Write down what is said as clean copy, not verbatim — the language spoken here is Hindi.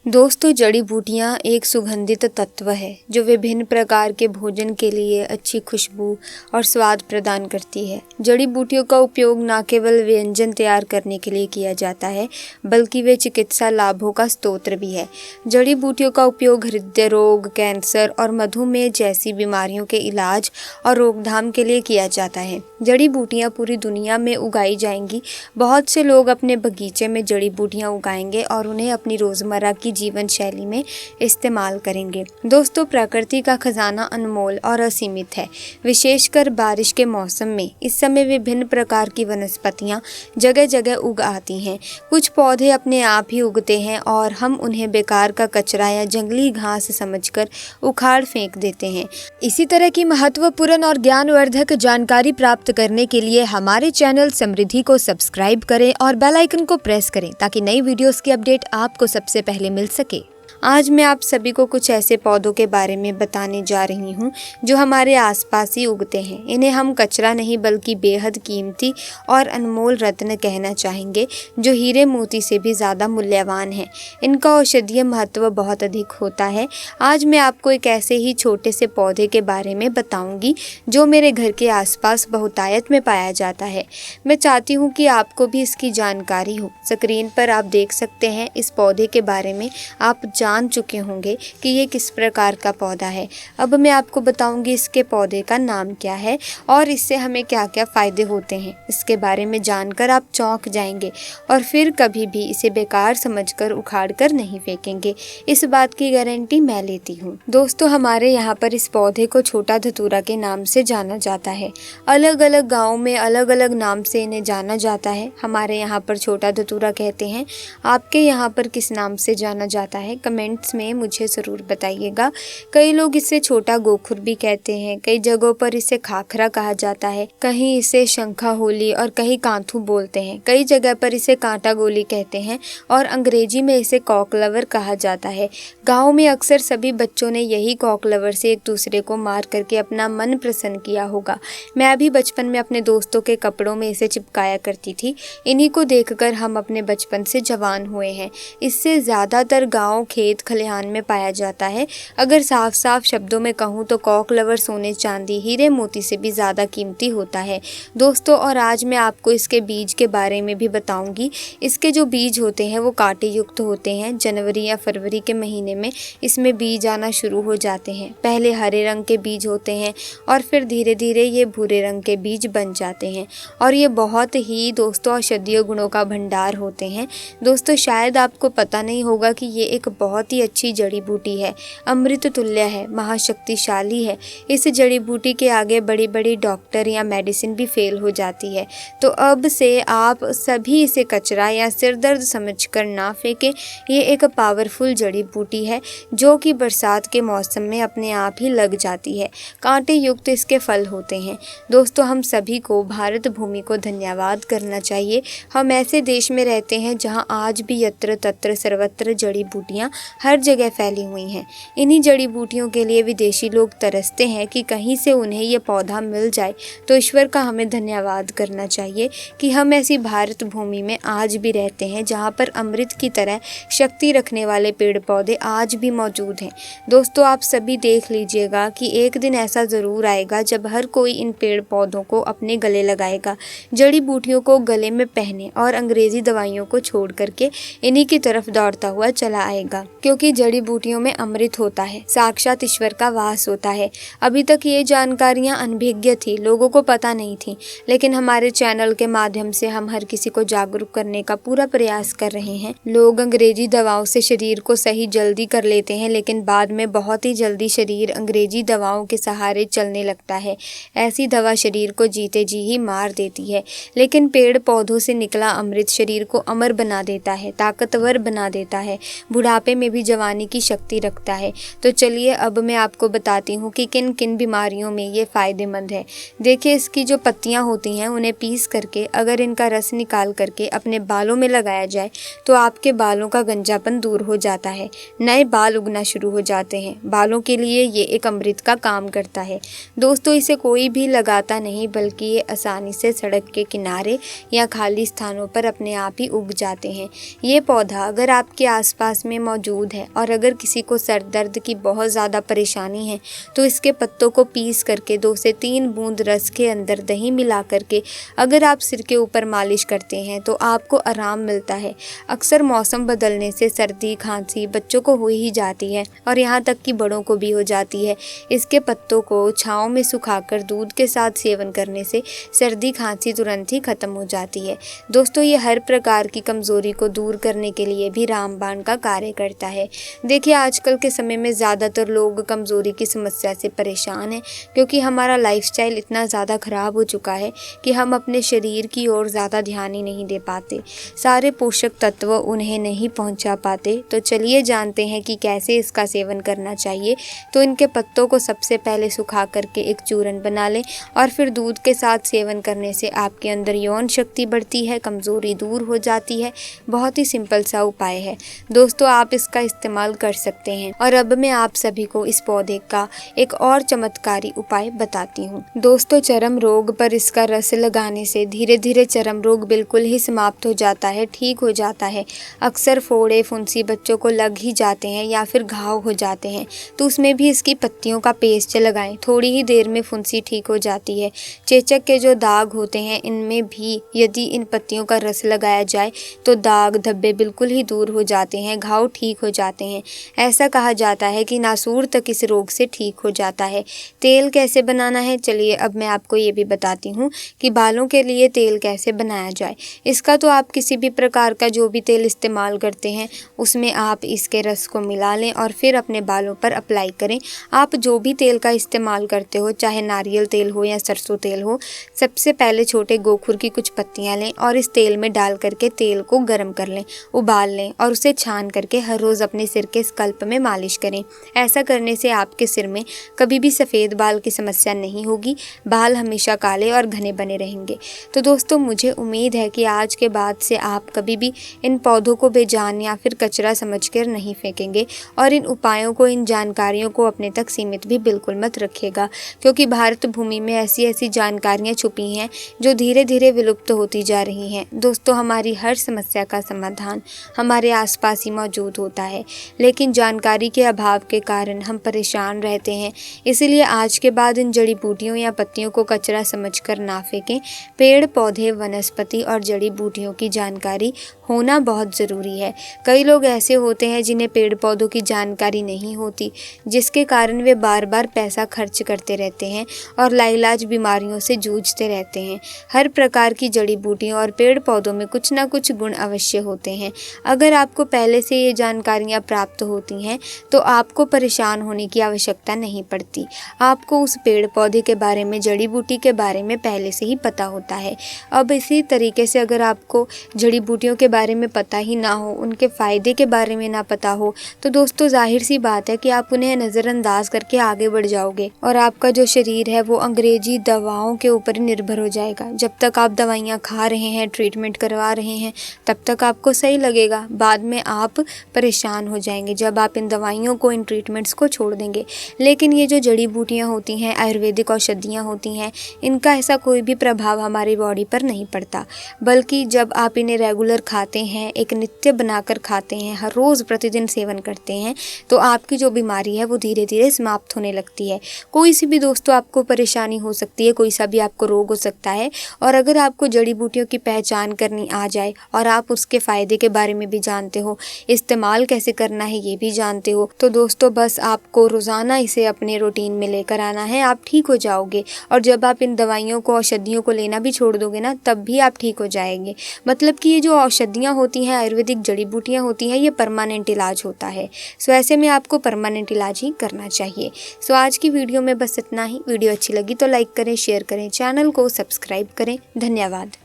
दोस्तों, जड़ी बूटियाँ एक सुगंधित तत्व है जो विभिन्न प्रकार के भोजन के लिए अच्छी खुशबू और स्वाद प्रदान करती है। जड़ी बूटियों का उपयोग न केवल व्यंजन तैयार करने के लिए किया जाता है, बल्कि वे चिकित्सा लाभों का स्रोत भी है। जड़ी बूटियों का उपयोग हृदय रोग, कैंसर और मधुमेह जैसी बीमारियों के इलाज और रोकथाम के लिए किया जाता है। जड़ी बूटियाँ पूरी दुनिया में उगाई जाएंगी। बहुत से लोग अपने बगीचे में जड़ी बूटियाँ उगाएंगे और उन्हें अपनी रोजमर्रा की जीवन शैली में इस्तेमाल करेंगे। दोस्तों, प्रकृति का खजाना अनमोल और असीमित है, विशेषकर बारिश के मौसम में। इस समय विभिन्न प्रकार की वनस्पतियां जगह जगह उग आती हैं। कुछ पौधे अपने आप ही उगते हैं और हम उन्हें बेकार का कचरा या जंगली घास समझकर उखाड़ फेंक देते हैं। इसी तरह की महत्वपूर्ण और ज्ञानवर्धक जानकारी प्राप्त करने के लिए हमारे चैनल समृद्धि को सब्सक्राइब करें और बेल आइकन को प्रेस करें ताकि नई वीडियोस की अपडेट आपको सबसे पहले मिल सके। आज मैं आप सभी को कुछ ऐसे पौधों के बारे में बताने जा रही हूँ जो हमारे आसपास ही उगते हैं। इन्हें हम कचरा नहीं बल्कि बेहद कीमती और अनमोल रत्न कहना चाहेंगे, जो हीरे मोती से भी ज़्यादा मूल्यवान है। इनका औषधीय महत्व बहुत अधिक होता है। आज मैं आपको एक ऐसे ही छोटे से पौधे के बारे में बताऊँगी जो मेरे घर के आसपास बहुतायत में पाया जाता है। मैं चाहती हूँ कि आपको भी इसकी जानकारी हो। स्क्रीन पर आप देख सकते हैं इस पौधे के बारे में आप जान चुके होंगे कि ये किस प्रकार का पौधा है। अब मैं आपको बताऊंगी इसके पौधे का नाम क्या है और इससे हमें क्या क्या फ़ायदे होते हैं। इसके बारे में जानकर आप चौंक जाएंगे और फिर कभी भी इसे बेकार समझकर उखाड़ कर नहीं फेंकेंगे। इस बात की गारंटी मैं लेती हूँ। दोस्तों, हमारे यहाँ पर इस पौधे को छोटा धतूरा के नाम से जाना जाता है। अलग अलग गाँव में अलग अलग नाम से इन्हें जाना जाता है। हमारे यहाँ पर छोटा धतूरा कहते हैं। आपके यहाँ पर किस नाम से जाना जाता है कमेंट्स में मुझे ज़रूर बताइएगा। कई लोग इसे छोटा गोखुर भी कहते हैं। कई जगहों पर इसे खाखरा कहा जाता है, कहीं इसे शंखा होली और कहीं कांथू बोलते हैं। कई जगह पर इसे कांटा गोली कहते हैं और अंग्रेजी में इसे कॉकलवर कहा जाता है। गाँव में अक्सर सभी बच्चों ने यही कॉकलवर से एक दूसरे को मार करके अपना मन प्रसन्न किया होगा। मैं भी बचपन में अपने दोस्तों के कपड़ों में इसे चिपकाया करती थी। इन्हीं को देखकर हम अपने बचपन से जवान हुए हैं। इससे ज़्यादातर गाँव खेत खलिहान में पाया जाता है। अगर साफ साफ शब्दों में कहूँ तो कॉकलवर सोने चांदी हीरे मोती से भी ज़्यादा कीमती होता है। दोस्तों, और आज मैं आपको इसके बीज के बारे में भी बताऊंगी। इसके जो बीज होते हैं वो कांटे युक्त होते हैं। जनवरी या फरवरी के महीने में इसमें बीज आना शुरू हो जाते हैं। पहले हरे रंग के बीज होते हैं और फिर धीरे धीरे ये भूरे रंग के बीज बन जाते हैं और ये बहुत ही दोस्तों औषधीय गुणों का भंडार होते हैं। दोस्तों, शायद आपको पता नहीं होगा कि ये एक बहुत ही अच्छी जड़ी बूटी है, अमृत तुल्य है, महाशक्तिशाली है। इस जड़ी बूटी के आगे बड़ी बड़ी डॉक्टर या मेडिसिन भी फेल हो जाती है। तो अब से आप सभी इसे कचरा या सिर दर्द समझकर ना फेंकें। ये एक पावरफुल जड़ी बूटी है जो कि बरसात के मौसम में अपने आप ही लग जाती है। कांटे युक्त इसके फल होते हैं। दोस्तों, हम सभी को भारत भूमि को धन्यवाद करना चाहिए। हम ऐसे देश में रहते हैं जहाँ आज भी यत्र तत्र सर्वत्र जड़ी बूटियाँ हर जगह फैली हुई हैं। इन्हीं जड़ी बूटियों के लिए विदेशी लोग तरसते हैं कि कहीं से उन्हें ये पौधा मिल जाए। तो ईश्वर का हमें धन्यवाद करना चाहिए कि हम ऐसी भारत भूमि में आज भी रहते हैं जहाँ पर अमृत की तरह शक्ति रखने वाले पेड़ पौधे आज भी मौजूद हैं। दोस्तों, आप सभी देख लीजिएगा कि एक दिन ऐसा ज़रूर आएगा जब हर कोई इन पेड़ पौधों को अपने गले लगाएगा, जड़ी बूटियों को गले में पहने और अंग्रेजी दवाइयों को छोड़ करके इन्हीं की तरफ दौड़ता हुआ चला आएगा, क्योंकि जड़ी बूटियों में अमृत होता है, साक्षात ईश्वर का वास होता है। अभी तक ये जानकारियां अनभिज्ञ थी, लोगों को पता नहीं थी, लेकिन हमारे चैनल के माध्यम से हम हर किसी को जागरूक करने का पूरा प्रयास कर रहे हैं। लोग अंग्रेजी दवाओं से शरीर को सही जल्दी कर लेते हैं, लेकिन बाद में बहुत ही जल्दी शरीर अंग्रेजी दवाओं के सहारे चलने लगता है। ऐसी दवा शरीर को जीते जी ही मार देती है, लेकिन पेड़ पौधों से निकला अमृत शरीर को अमर बना देता है, ताकतवर बना देता है, बुढ़ापे में भी जवानी की शक्ति रखता है। तो चलिए अब मैं आपको बताती हूँ कि किन किन बीमारियों में ये फ़ायदेमंद है। देखिए, इसकी जो पत्तियाँ होती हैं उन्हें पीस करके अगर इनका रस निकाल करके अपने बालों में लगाया जाए तो आपके बालों का गंजापन दूर हो जाता है, नए बाल उगना शुरू हो जाते हैं। बालों के लिए ये एक अमृत का काम करता है। दोस्तों, इसे कोई भी लगाता नहीं, बल्कि ये आसानी से सड़क के किनारे या खाली स्थानों पर अपने आप ही उग जाते हैं। ये पौधा अगर आपके आसपास में मौजूद मौजूद है। और अगर किसी को सर दर्द की बहुत ज़्यादा परेशानी है तो इसके पत्तों को पीस करके 2 से 3 बूंद रस के अंदर दही मिला करके अगर आप सिर के ऊपर मालिश करते हैं तो आपको आराम मिलता है। अक्सर मौसम बदलने से सर्दी खांसी बच्चों को हो ही जाती है और यहाँ तक कि बड़ों को भी हो जाती है। इसके पत्तों को छाँव में सुखाकर दूध के साथ सेवन करने से सर्दी खांसी तुरंत ही खत्म हो जाती है। दोस्तों, ये हर प्रकार की कमज़ोरी को दूर करने के लिए भी रामबाण का कार्य करता है। देखिए, आजकल के समय में ज़्यादातर लोग कमज़ोरी की समस्या से परेशान हैं क्योंकि हमारा लाइफस्टाइल इतना ज़्यादा ख़राब हो चुका है कि हम अपने शरीर की ओर ज़्यादा ध्यान ही नहीं दे पाते। सारे पोषक तत्व उन्हें नहीं पहुंचा पाते। तो चलिए जानते हैं कि कैसे इसका सेवन करना चाहिए। तो इनके पत्तों को सबसे पहले सुखा करके एक चूरन बना लें और फिर दूध के साथ सेवन करने से आपके अंदर यौन शक्ति बढ़ती है, कमज़ोरी दूर हो जाती है। बहुत ही सिंपल सा उपाय है दोस्तों, आप इसका इस्तेमाल कर सकते हैं। और अब मैं आप सभी को इस पौधे का एक और चमत्कारी उपाय बताती हूँ। दोस्तों, चर्म रोग पर इसका रस लगाने से धीरे धीरे चर्म रोग बिल्कुल ही समाप्त हो जाता है, ठीक हो जाता है। अक्सर फोड़े फुंसी बच्चों को लग ही जाते हैं या फिर घाव हो जाते हैं तो उसमें भी इसकी पत्तियों का पेस्ट लगाएं, थोड़ी ही देर में फुंसी ठीक हो जाती है। चेचक के जो दाग होते हैं इनमें भी यदि इन पत्तियों का रस लगाया जाए तो दाग धब्बे बिल्कुल ही दूर हो जाते हैं, घाव ठीक हो जाते हैं। ऐसा कहा जाता है कि नासूर तक इस रोग से ठीक हो जाता है। तेल कैसे बनाना है, चलिए अब मैं आपको ये भी बताती हूँ कि बालों के लिए तेल कैसे बनाया जाए। इसका तो आप किसी भी प्रकार का जो भी तेल इस्तेमाल करते हैं उसमें आप इसके रस को मिला लें और फिर अपने बालों पर अप्लाई करें। आप जो भी तेल का इस्तेमाल करते हो, चाहे नारियल तेल हो या सरसों तेल हो, सबसे पहले छोटे गोखुर की कुछ पत्तियां लें और इस तेल में डाल करके तेल को गर्म कर लें, उबाल लें और उसे छान करके हर रोज़ अपने सिर के स्कल्प में मालिश करें। ऐसा करने से आपके सिर में कभी भी सफ़ेद बाल की समस्या नहीं होगी, बाल हमेशा काले और घने बने रहेंगे। तो दोस्तों, मुझे उम्मीद है कि आज के बाद से आप कभी भी इन पौधों को बेजान या फिर कचरा समझकर नहीं फेंकेंगे और इन उपायों को, इन जानकारियों को अपने तक सीमित भी बिल्कुल मत रखिएगा, क्योंकि भारत भूमि में ऐसी ऐसी जानकारियाँ छुपी हैं जो धीरे धीरे विलुप्त होती जा रही हैं। दोस्तों, हमारी हर समस्या का समाधान हमारे आसपास ही मौजूद होता है, लेकिन जानकारी के अभाव के कारण हम परेशान रहते हैं। इसीलिए आज के बाद इन जड़ी बूटियों या पत्तियों को कचरा समझकर ना फेंकें। पेड़ पौधे, वनस्पति और जड़ी बूटियों की जानकारी होना बहुत ज़रूरी है। कई लोग ऐसे होते हैं जिन्हें पेड़ पौधों की जानकारी नहीं होती, जिसके कारण वे बार बार पैसा खर्च करते रहते हैं और लाइलाज बीमारियों से जूझते रहते हैं। हर प्रकार की जड़ी बूटियों और पेड़ पौधों में कुछ ना कुछ गुण अवश्य होते हैं। अगर आपको पहले से ये जानकारियाँ प्राप्त होती हैं तो आपको परेशान होने की आवश्यकता नहीं पड़ती। आपको उस पेड़ पौधे के बारे में, जड़ी बूटी के बारे में पहले से ही पता होता है। अब इसी तरीके से अगर आपको जड़ी बूटियों के बारे में पता ही ना हो, उनके फ़ायदे के बारे में ना पता हो, तो दोस्तों जाहिर सी बात है कि आप उन्हें नज़रअंदाज करके आगे बढ़ जाओगे और आपका जो शरीर है वो अंग्रेजी दवाओं के ऊपर निर्भर हो जाएगा। जब तक आप दवाइयाँ खा रहे हैं, ट्रीटमेंट करवा रहे हैं, तब तक आपको सही लगेगा। बाद में आप परेशान हो जाएंगे जब आप इन दवाइयों को, इन ट्रीटमेंट्स को छोड़ देंगे। लेकिन ये जो जड़ी बूटियाँ होती हैं, आयुर्वेदिक औषधियाँ होती हैं, इनका ऐसा कोई भी प्रभाव हमारी बॉडी पर नहीं पड़ता, बल्कि जब आप इन्हें रेगुलर खाते हैं, एक नित्य बनाकर खाते हैं, हर रोज़ प्रतिदिन सेवन करते हैं, तो आपकी जो बीमारी है वो धीरे धीरे समाप्त होने लगती है। कोई सी भी दोस्तों आपको परेशानी हो सकती है, कोई सा भी आपको रोग हो सकता है, और अगर आपको जड़ी बूटियों की पहचान करनी आ जाए और आप उसके फ़ायदे के बारे में भी जानते हो, इस्तेमाल कैसे करना है ये भी जानते हो, तो दोस्तों बस आपको रोज़ाना इसे अपने रूटीन में लेकर आना है, आप ठीक हो जाओगे। और जब आप इन दवाइयों को, औषधियों को लेना भी छोड़ दोगे ना, तब भी आप ठीक हो जाएंगे। मतलब कि ये जो औषधियाँ होती हैं, आयुर्वेदिक जड़ी बूटियाँ होती हैं, ये परमानेंट इलाज होता है। सो ऐसे में आपको परमानेंट इलाज ही करना चाहिए। सो आज की वीडियो में बस इतना ही। वीडियो अच्छी लगी तो लाइक करें, शेयर करें, चैनल को सब्सक्राइब करें। धन्यवाद।